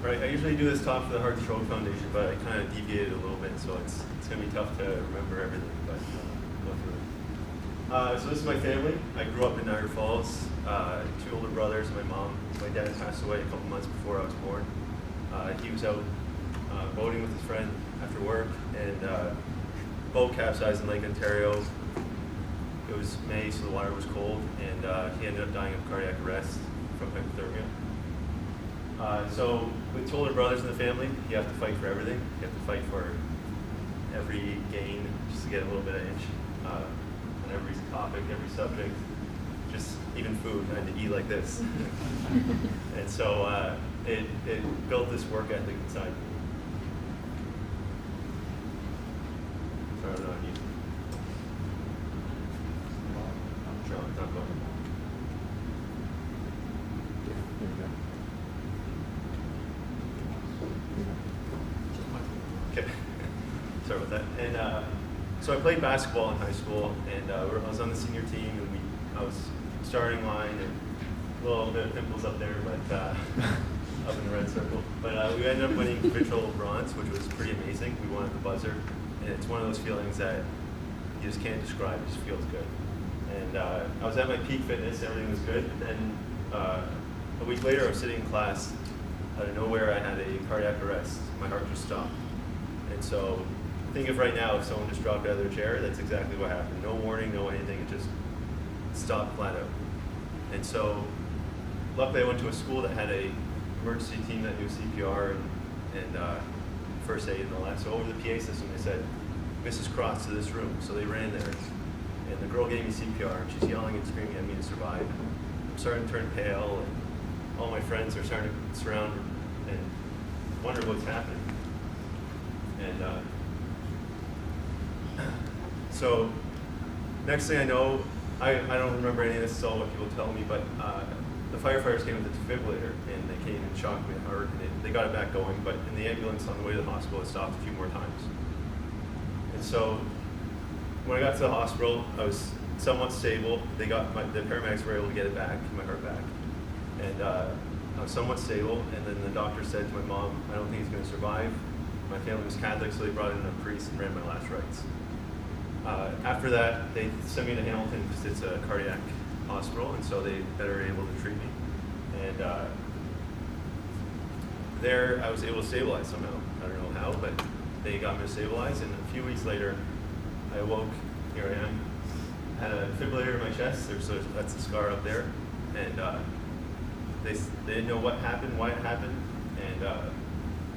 Right, I usually do this talk for the Heart Stroke Foundation, but I kind of deviated a little bit, so it's going to be tough to remember everything, but go through it. So this is my family. I grew up in Niagara Falls, two older brothers, my mom. My dad passed away a couple months before I was born. He was out boating with his friend after work, and boat capsized in Lake Ontario. It was May, so the water was cold, and he ended up dying of cardiac arrest from hypothermia. So with two older brothers in the family, you have to fight for everything. You have to fight for every gain just to get a little bit of inch on every topic, every subject, just even food. I had to eat like this. And so it built this work ethic inside me. Sorry, I'm not on you. Sure, I'm not going. Okay, sorry about that. And so I played basketball in high school, and I was on the senior team, and I was starting line, and a little bit of pimples up there, but up in the red circle. But we ended up winning individual bronze, which was pretty amazing. We won at the buzzer, and it's one of those feelings that you just can't describe. It just feels good. And I was at my peak fitness, everything was good. And then a week later, I was sitting in class. Out of nowhere, I had a cardiac arrest. My heart just stopped. And so think of right now, if someone just dropped out of their chair, that's exactly what happened. No warning, no anything, it just stopped flat out. And so luckily I went to a school that had a emergency team that knew CPR and first aid and all that. So over the PA system they said, Mrs. Cross, to this room. So they ran there, and the girl gave me CPR, and she's yelling and screaming at me to survive. I'm starting to turn pale, and all my friends are starting to surround and wonder what's happening. And so next thing I know, I don't remember any of this, it's all what people tell me, but the firefighters came with the defibrillator, and they came and shocked me hard, and they got it back going, but in the ambulance on the way to the hospital, it stopped a few more times. And so when I got to the hospital, I was somewhat stable. The paramedics were able to get it back, my heart back. And I was somewhat stable, and then the doctor said to my mom, I don't think he's going to survive. My family was Catholic, so they brought in a priest and ran my last rites. After that, they sent me to Hamilton because it's a cardiac hospital, and so they better able to treat me. And there, I was able to stabilize somehow. I don't know how, but they got me to stabilize, and a few weeks later, I awoke. Here I am. Had a defibrillator in my chest. That's the scar up there, and they didn't know what happened, why it happened, and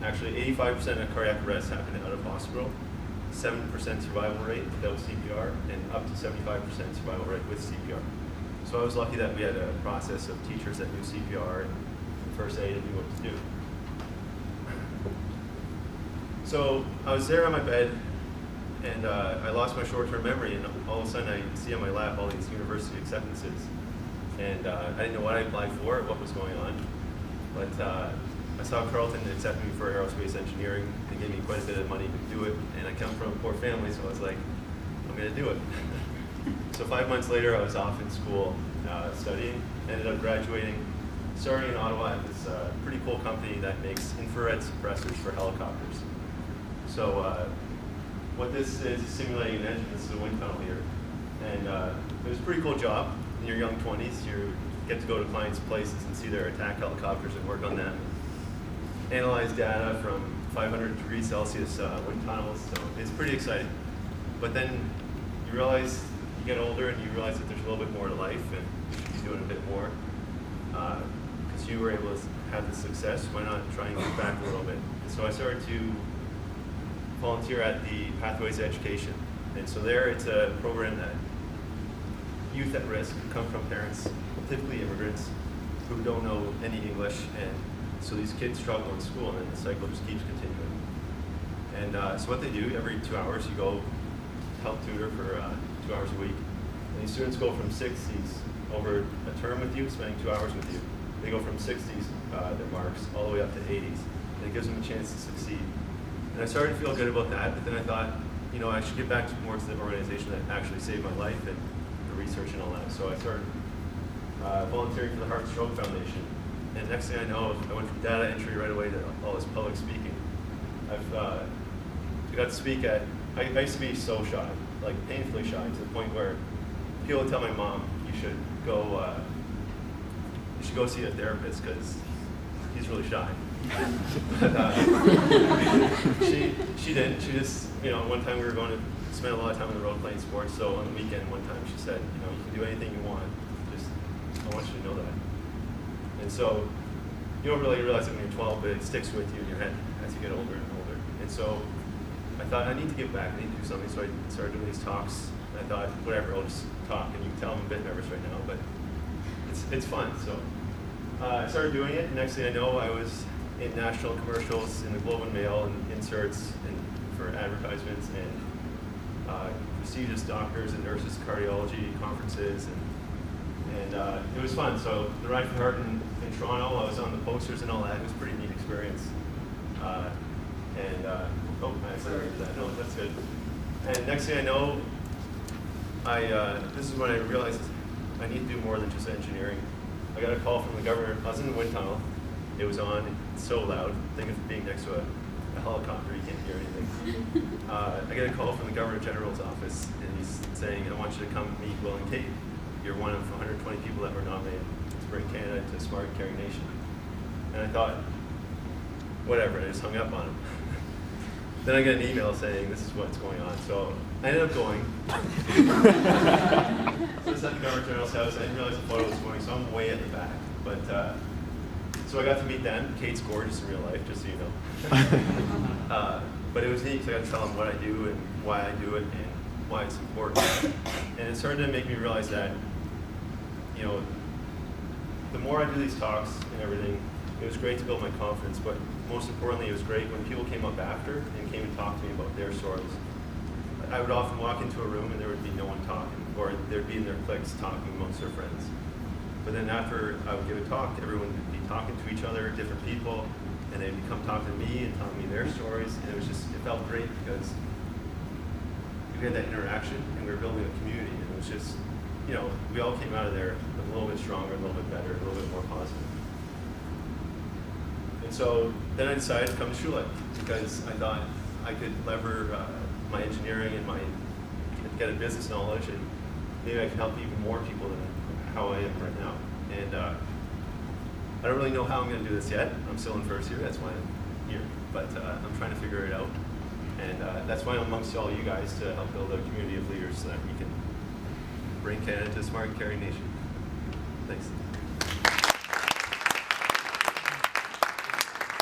actually 85% of cardiac arrests happen out of hospital. 7% survival rate without CPR, and up to 75% survival rate with CPR. So I was lucky that we had a process of teachers that knew CPR and first aid and knew what to do. So I was there on my bed, and I lost my short-term memory, and all of a sudden I see on my lap all these university acceptances. And I didn't know what I applied for, what was going on, but I saw Carleton accept me for aerospace engineering. They gave me quite a bit of money to do it, and I come from a poor family, so I was like, I'm going to do it. So 5 months later, I was off in school studying, ended up graduating, starting in Ottawa at this pretty cool company that makes infrared suppressors for helicopters. So what this is simulating an engine. This is a wind tunnel here. And it was a pretty cool job. In your young 20s, you get to go to clients' places and see their attack helicopters and work on them. Analyze data from 500 degrees Celsius wind tunnels, so it's pretty exciting. But then you realize, you get older and you realize that there's a little bit more to life and you should be doing a bit more. Because you were able to have the success, why not try and give back a little bit? And so I started to volunteer at the Pathways to Education. And so there it's a program that youth at risk come from parents, typically immigrants, who don't know any English, and so these kids struggle in school, and then the cycle just keeps continuing. And so what they do, every 2 hours, you go help tutor for 2 hours a week. And these students go from 60s over a term with you, spending 2 hours with you. They go from 60s, their marks, all the way up to 80s. And it gives them a chance to succeed. And I started to feel good about that, but then I thought, you know, I should get back more to the organization that actually saved my life and the research and all that. So I started volunteering for the Heart Stroke Foundation. And next thing I know, I went from data entry right away to all this public speaking. I got to speak at, I used to be so shy, like painfully shy, to the point where people would tell my mom, you should go see a therapist because he's really shy. But she didn't. She just, one time we were going to spend a lot of time on the road playing sports. So on the weekend, one time she said, you can do anything you want. Just, I want you to know that. And so you don't really realize it when you're 12, but it sticks with you in your head as you get older and older. And so I thought, I need to get back. I need to do something. So I started doing these talks. And I thought, whatever, I'll just talk. And you can tell I'm a bit nervous right now, but it's fun. So I started doing it. And next thing I know, I was in national commercials in the Globe and Mail and inserts and for advertisements and prestigious doctors and nurses, cardiology conferences, and it was fun. So the Ride for Heart in Toronto, I was on the posters and all that. It was a pretty neat experience. I accelerated that. No, that's good. And next thing I know, this is when I realized I need to do more than just engineering. I got a call from the governor. I was in the wind tunnel. It was on. It's so loud. Think of being next to a helicopter. You can't hear anything. I get a call from the Governor General's office, and he's saying, I want you to come meet Will and Kate. You're one of 120 people that were nominated to bring Canada to Smart Caring Nation. And I thought, whatever, I just hung up on him. Then I get an email saying, this is what's going on. So I ended up going. So it's at the Governor General's house. I didn't realize the photo was going, so I'm way at the back. But so I got to meet them. Kate's gorgeous in real life, just so you know. But it was neat because I got to tell them what I do and why I do it and why it's important. And it started to make me realize that, the more I do these talks and everything, it was great to build my confidence, but most importantly, it was great when people came up after and came and talked to me about their stories. I would often walk into a room and there would be no one talking, or they'd be in their cliques talking amongst their friends. But then after I would give a talk, everyone would be talking to each other, different people, and they'd come talking to me and telling me their stories, and it felt great because we had that interaction and we were building a community, and it was just, we all came out of there a little bit stronger, a little bit better, a little bit more positive. And so then I decided to come to Shule because I thought I could lever my engineering and get a business knowledge, and maybe I can help even more people than how I am right now. And I don't really know how I'm going to do this yet. I'm still in first year, that's why I'm here. But I'm trying to figure it out. And that's why I'm amongst all you guys to help build a community of leaders so that we can bring Canada to a Smart Caring Nation. Thanks.